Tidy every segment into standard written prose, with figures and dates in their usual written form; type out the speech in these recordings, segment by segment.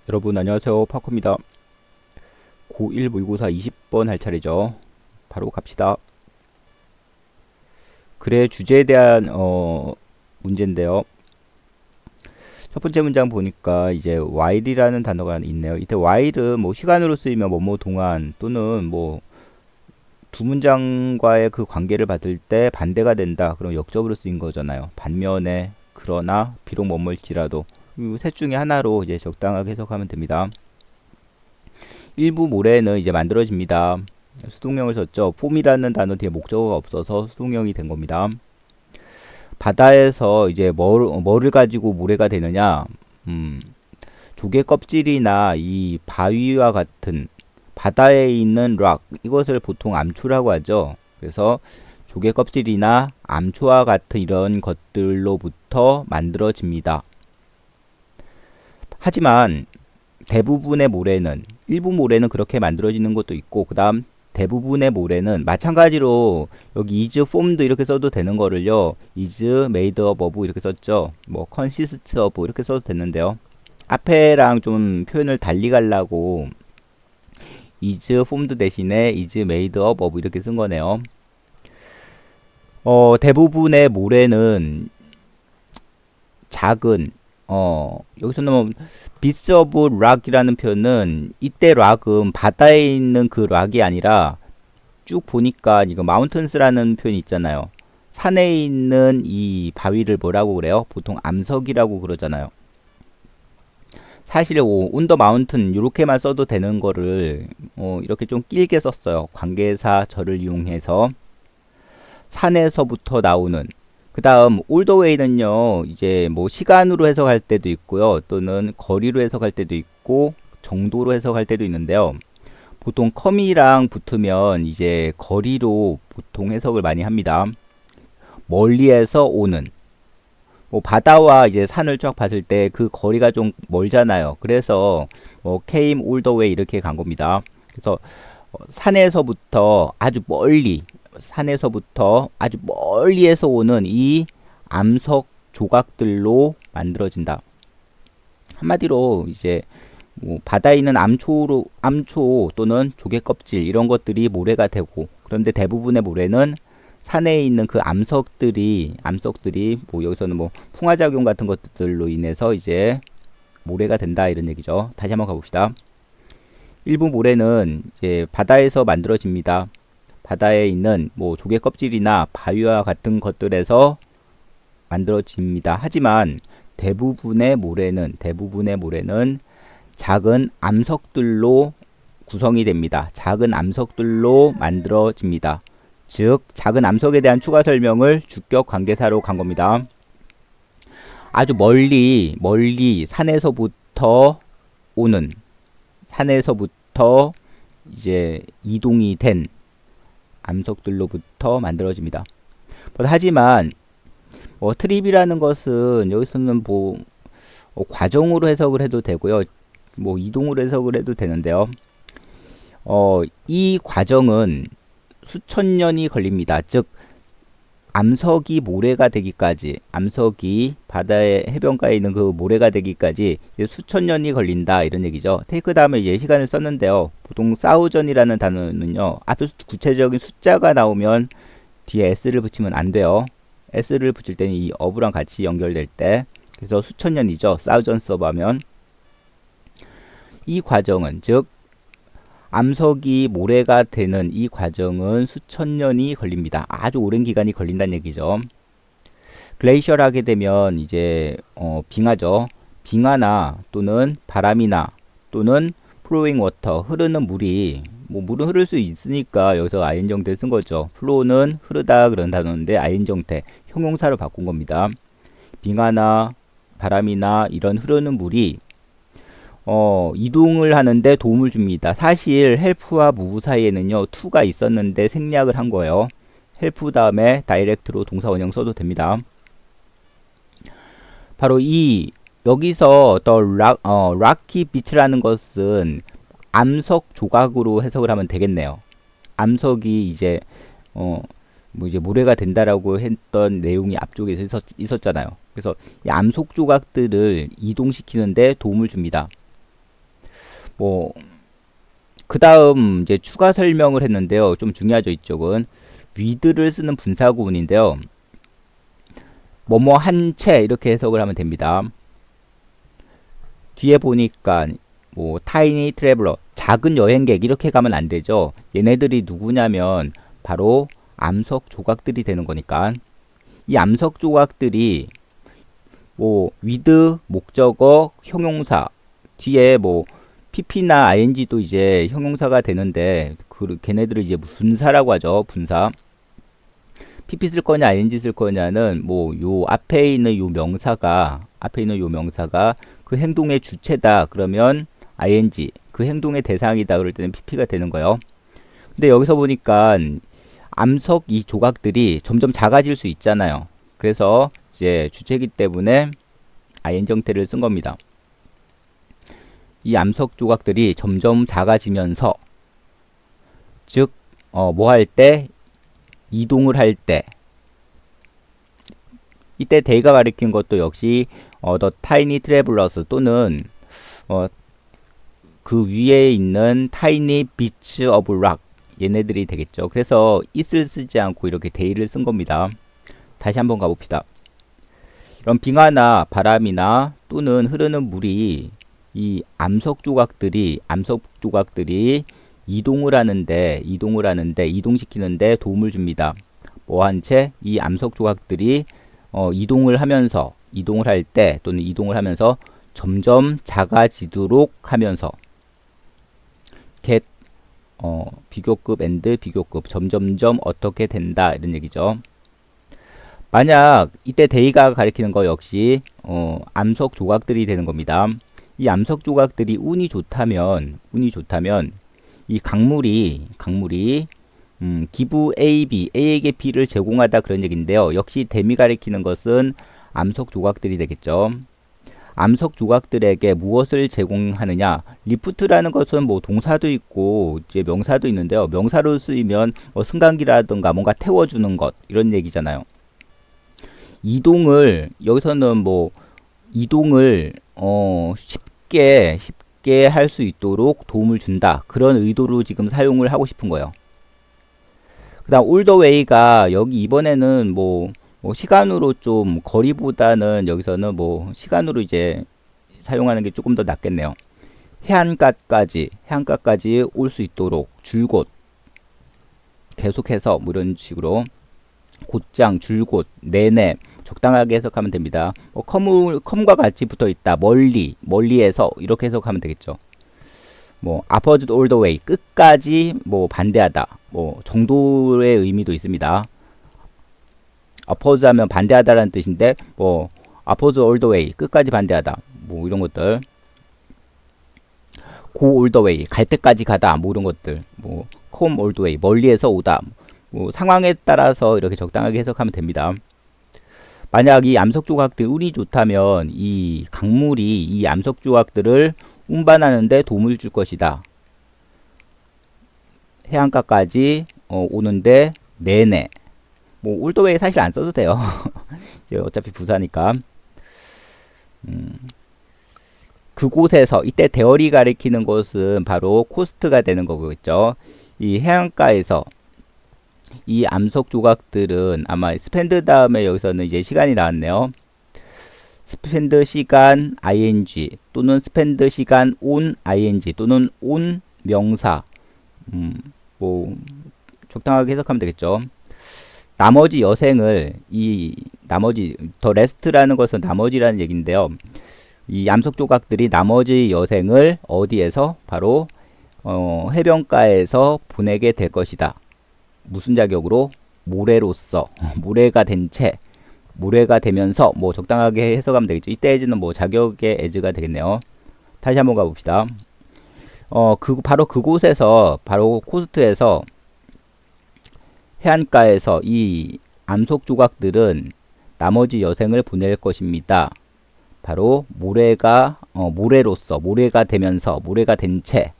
여러분 안녕하세요. 파코입니다. 고1 모의고사 20번 할 차례죠. 바로 갑시다. 글의 주제에 대한 문제인데요. 첫 번째 문장 보니까 이제 while이라는 단어가 있네요. 이때 while은 뭐 시간으로 쓰이면 뭐뭐 동안 또는 뭐 두 문장과의 그 관계를 봤을 때 반대가 된다. 그럼 역접으로 쓰인 거잖아요. 반면에 그러나 비록 뭐뭐일지라도 이 셋 중에 하나로 이제 적당하게 해석하면 됩니다. 일부 모래는 이제 만들어집니다. 수동형을 썼죠. 폼이라는 단어 뒤에 목적어가 없어서 수동형이 된 겁니다. 바다에서 이제 뭐를 가지고 모래가 되느냐? 조개 껍질이나 이 바위와 같은 바다에 있는 락, 이것을 보통 암초라고 하죠. 그래서 조개 껍질이나 암초와 같은 이런 것들로부터 만들어집니다. 하지만 대부분의 모래는, 일부 모래는 그렇게 만들어지는 것도 있고, 그 다음 대부분의 모래는 마찬가지로 여기 is formed 이렇게 써도 되는 거를요, is made up of 이렇게 썼죠. 뭐 consists of 이렇게 써도 되는데요. 앞에랑 좀 표현을 달리 가려고 is formed 대신에 is made up of 이렇게 쓴 거네요. 대부분의 모래는 작은, 여기서는 뭐 bits of rock이라는 표현은, 이때 rock은 바다에 있는 그 rock이 아니라 쭉 보니까 이거 mountains라는 표현이 있잖아요. 산에 있는 이 바위를 뭐라고 그래요? 보통 암석이라고 그러잖아요. 사실 on the mountain 이렇게만 써도 되는 거를 이렇게 좀 길게 썼어요. 관계사 절을 이용해서 산에서부터 나오는, 그 다음 all the way는요, 이제 뭐 시간으로 해석할 때도 있고요, 또는 거리로 해석할 때도 있고 정도로 해석할 때도 있는데요. 보통 come이랑 붙으면 이제 거리로 보통 해석을 많이 합니다. 멀리에서 오는, 뭐 바다와 이제 산을 쫙 봤을 때 그 거리가 좀 멀잖아요. 그래서 뭐 came all the way 이렇게 간 겁니다. 그래서 산에서부터 아주 멀리, 산에서부터 아주 멀리에서 오는 이 암석 조각들로 만들어진다. 한마디로 이제 뭐 바다에 있는 암초 또는 조개 껍질 이런 것들이 모래가 되고, 그런데 대부분의 모래는 산에 있는 그 암석들이 뭐 여기서는 뭐 풍화작용 같은 것들로 인해서 이제 모래가 된다, 이런 얘기죠. 다시 한번 가봅시다. 일부 모래는 이제 바다에서 만들어집니다. 바다에 있는 뭐 조개 껍질이나 바위와 같은 것들에서 만들어집니다. 하지만 대부분의 모래는 작은 암석들로 구성이 됩니다. 작은 암석들로 만들어집니다. 즉 작은 암석에 대한 추가 설명을 주격 관계사로 간 겁니다. 아주 멀리 산에서부터 오는, 산에서부터 이제 이동이 된 암석들로부터 만들어집니다. 하지만 트립이라는 것은 여기서는 뭐 과정으로 해석을 해도 되고요, 뭐 이동으로 해석을 해도 되는데요. 이 과정은 수천 년이 걸립니다. 즉 암석이 모래가 되기까지, 암석이 바다의 해변가에 있는 그 모래가 되기까지 수천 년이 걸린다, 이런 얘기죠. 테이크 다음에 이제 시간을 썼는데요. 보통 사우전이라는 단어는요, 앞에서 구체적인 숫자가 나오면 뒤에 s를 붙이면 안 돼요. s를 붙일 때는 이 of랑 같이 연결될 때, 그래서 수천 년이죠. thousands of 하면. 이 과정은, 즉 암석이 모래가 되는 이 과정은 수천 년이 걸립니다. 아주 오랜 기간이 걸린다는 얘기죠. 글레이셔를 하게 되면 이제 빙하죠. 빙하나 또는 바람이나 또는 flowing water, 흐르는 물이, 뭐 물은 흐를 수 있으니까 여기서 ing 형태 쓴 거죠. flow는 흐르다 그런 단어인데 ing 형태, 형용사로 바꾼 겁니다. 빙하나 바람이나 이런 흐르는 물이 이동을 하는데 도움을 줍니다. 사실 헬프와 무브 사이에는요, to가 있었는데 생략을 한 거예요. 헬프 다음에 다이렉트로 동사 원형 써도 됩니다. 바로 여기서 the rocky beach라는 것은 암석 조각으로 해석을 하면 되겠네요. 암석이 이제 뭐 이제 모래가 된다라고 했던 내용이 앞쪽에 있었잖아요. 그래서 이 암석 조각들을 이동시키는데 도움을 줍니다. 뭐 그 다음 이제 추가 설명을 했는데요. 좀 중요하죠. 이쪽은 with를 쓰는 분사구문인데요. 뭐뭐 한 채 이렇게 해석을 하면 됩니다. 뒤에 보니까 뭐 tiny traveler 작은 여행객 이렇게 가면 안 되죠. 얘네들이 누구냐면 바로 암석 조각들이 되는 거니까 이 암석 조각들이 뭐 with 목적어 형용사 뒤에 뭐 pp나 ing도 이제 형용사가 되는데 걔네들을 이제 분사라고 하죠. 분사. pp 쓸 거냐 ing 쓸 거냐는 뭐 요 앞에 있는 요 명사가 그 행동의 주체다 그러면 ing 그 행동의 대상이다 그럴 때는 pp가 되는 거예요. 근데 여기서 보니까 암석 이 조각들이 점점 작아질 수 있잖아요. 그래서 이제 주체이기 때문에 ing 형태를 쓴 겁니다. 이 암석 조각들이 점점 작아지면서 즉 뭐 할 때 이동을 할 때 이때 데이가 가리킨 것도 역시 the tiny travelers 또는 그 위에 있는 tiny bits of rock 얘네들이 되겠죠. 그래서 it을 쓰지 않고 이렇게 day를 쓴 겁니다. 다시 한번 가봅시다. 이런 빙하나 바람이나 또는 흐르는 물이 이 암석 조각들이 이동을 하는데 이동시키는데 도움을 줍니다. 뭐 한 채 이 암석 조각들이 이동을 할 때 또는 이동을 하면서 점점 작아지도록 하면서 get 비교급 and 비교급 점점점 어떻게 된다 이런 얘기죠. 만약 이때 데이가 가리키는 거 역시 암석 조각들이 되는 겁니다. 이 암석 조각들이 운이 좋다면 이 강물이 기부 A에게 B를 제공하다 그런 얘기인데요. 역시 댐이 가리키는 것은 암석 조각들이 되겠죠. 암석 조각들에게 무엇을 제공하느냐? 리프트라는 것은 뭐 동사도 있고 이제 명사도 있는데요. 명사로 쓰이면 뭐 승강기라든가 뭔가 태워주는 것 이런 얘기잖아요. 여기서는 뭐 이동을 쉽게 할 수 있도록 도움을 준다. 그런 의도로 지금 사용을 하고 싶은 거예요. 그 다음 all the way가 여기 이번에는 뭐 시간으로 좀 거리보다는 여기서는 뭐 시간으로 이제 사용하는 게 조금 더 낫겠네요. 해안가까지 올 수 있도록 줄곧 계속해서 뭐 이런 식으로 곧장 줄곧 내내 적당하게 해석하면 됩니다. 컴과 같이 붙어 있다. 멀리에서 이렇게 해석하면 되겠죠. 뭐 opposed all the way 끝까지 뭐 반대하다 뭐 정도의 의미도 있습니다. oppose 하면 반대하다라는 뜻인데 뭐 oppose all the way 끝까지 반대하다 뭐 이런 것들 go all the way 갈 때까지 가다 뭐 이런 것들 뭐 come all the way 멀리에서 오다 뭐 상황에 따라서 이렇게 적당하게 해석하면 됩니다. 만약 이 암석 조각들 운이 좋다면 이 강물이 이 암석 조각들을 운반하는데 도움을 줄 것이다. 해안가까지 오는데 내내 뭐 올더웨이 사실 안 써도 돼요. 어차피 부사니까. 그곳에서 이때 대열이 가리키는 곳은 바로 코스트가 되는 거겠죠. 이 해안가에서 이 암석 조각들은 아마 스펜드 다음에 여기서는 이제 시간이 나왔네요. 스펜드 시간 ing 또는 스펜드 시간 on ing 또는 on 명사 뭐 적당하게 해석하면 되겠죠. 나머지 여생을 더 레스트라는 것은 나머지라는 얘기인데요. 이 암석 조각들이 나머지 여생을 어디에서 바로 해변가에서 보내게 될 것이다. 무슨 자격으로? 모래로서 모래가 되면서 뭐 적당하게 해석하면 되겠죠. 이때 에즈는 뭐 자격의 에즈가 되겠네요. 다시 한번 가봅시다. 바로 그곳에서 바로 코스트에서 해안가에서 이 암석 조각들은 나머지 여생을 보낼 것입니다. 바로 모래로서 모래가 되면서 모래가 된 채.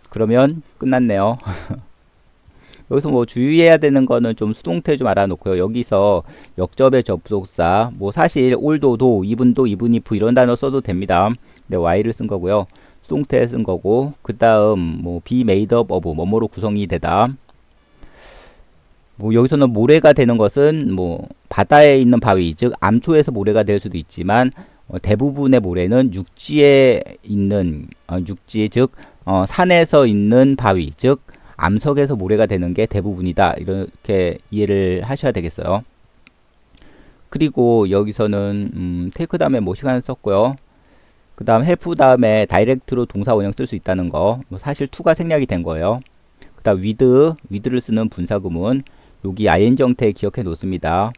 그러면 끝났네요. 여기서 뭐 주의해야 되는 거는 좀 수동태 좀 알아놓고요. 여기서 역접의 접속사 뭐 사실 올도도 이분도 이분이프 이런 단어 써도 됩니다. 근데 y를 쓴 거고요. 수동태 쓴 거고, 그 다음 뭐 be made up of 뭐뭐로 구성이 되다. 뭐 여기서는 모래가 되는 것은 뭐 바다에 있는 바위, 즉 암초에서 모래가 될 수도 있지만 대부분의 모래는 육지에 있는 육지, 즉 산에서 있는 바위, 즉 암석에서 모래가 되는 게 대부분이다. 이렇게 이해를 하셔야 되겠어요. 그리고 여기서는 테이크 다음에 뭐 시간 썼고요. 그 다음 헬프 다음에 다이렉트로 동사 원형 쓸 수 있다는 거, 뭐 사실 to가 생략이 된 거예요. 그 다음 with를 쓰는 분사구문, 여기 ing 형태 기억해 놓습니다.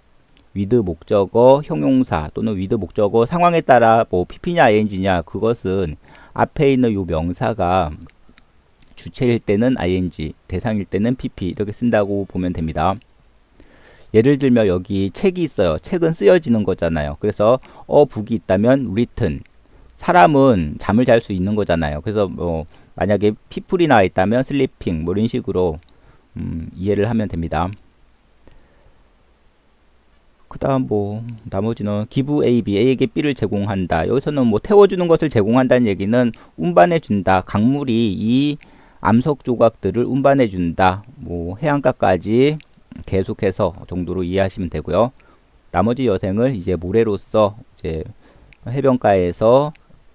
with 목적어, 형용사 또는 with 목적어 상황에 따라 뭐 pp냐 ing냐, 그것은 앞에 있는 요 명사가 주체일 때는 ing, 대상일 때는 pp 이렇게 쓴다고 보면 됩니다. 예를 들면 여기 책이 있어요. 책은 쓰여지는 거잖아요. 그래서 북이 있다면 written, 사람은 잠을 잘 수 있는 거잖아요. 그래서 뭐 만약에 people이 나와 있다면 sleeping, 뭐 이런 식으로 이해를 하면 됩니다. 그 다음 뭐 나머지는 give A, B, A에게 B를 제공한다. 여기서는 뭐 태워주는 것을 제공한다는 얘기는 운반해준다. 강물이 이 암석 조각들을 운반해준다. 뭐 해안가까지 계속해서 정도로 이해하시면 되고요. 나머지 여생을 이제 모래로서 이제 해변가에서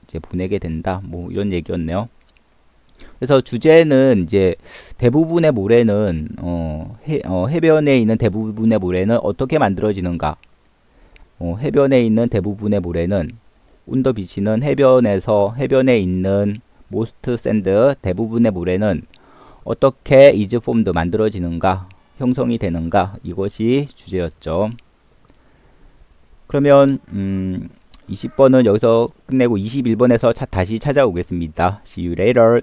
이제 보내게 된다. 뭐 이런 얘기였네요. 그래서 주제는 이제 대부분의 모래는 해변에 있는 대부분의 모래는 어떻게 만들어지는가? 해변에 있는 대부분의 모래는 온더 비치는 해변에 있는 모스트 샌드, 대부분의 모래는 어떻게 is formed 만들어지는가? 형성이 되는가? 이것이 주제였죠. 그러면 20번은 여기서 끝내고 21번에서 다시 찾아오겠습니다. See you later.